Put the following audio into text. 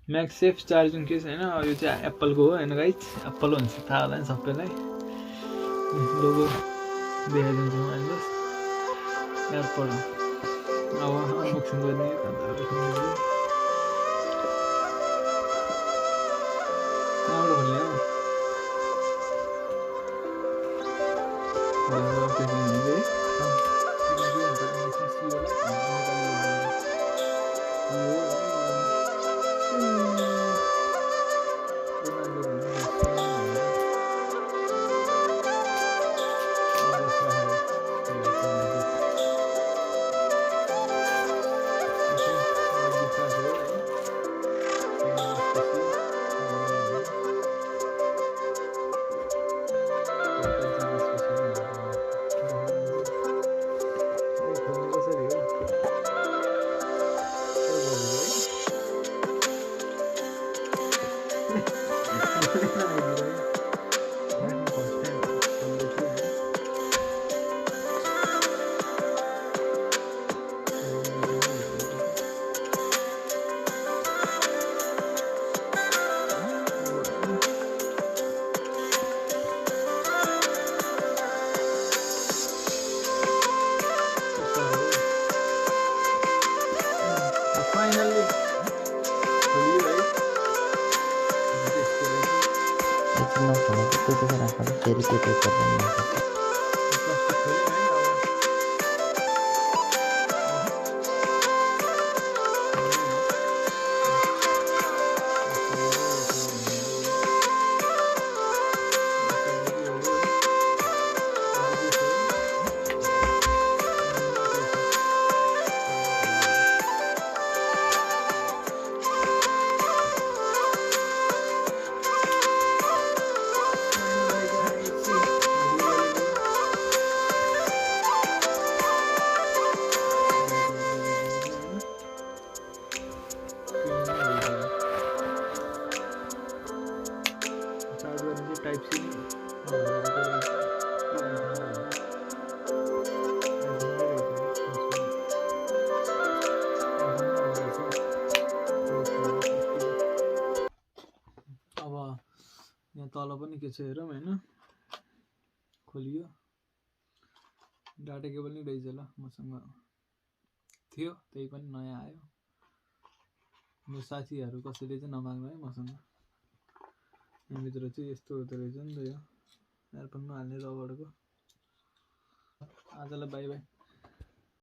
म्याक्सेफ charging case होइन, यो चाहिँ एप्पलको हो होइन गाइज, एप्पल हुन्छ थाहा होला नि सबैलाई। लोगो देखाइदिन्छु म अहिले एयरपोड अब अनबक्सिङ गर्ने कहाँबाट खोल्ने फाइनल्ली खोलियो है। एकछिन नखोलेको त्यतिखेर राखेर फेरि त्यो पेपर पनि नखोल्नु। प्लास्टिक खोल्यो है टाइप सी अब यहाँ तल पनि के छ हेरौँ होइन। खोलियो, डाटा केबल नि रहेछ ल, मसँग थियो त्यही पनि नयाँ आयो। मेरो साथीहरू कसैले चाहिँ नमाग्नु है मसँग। यहाँभित्र चाहिँ यस्तो हुँदो रहेछ नि त, यो एयरफोनमा हाल्ने रबरको। आजलाई बाई बाई।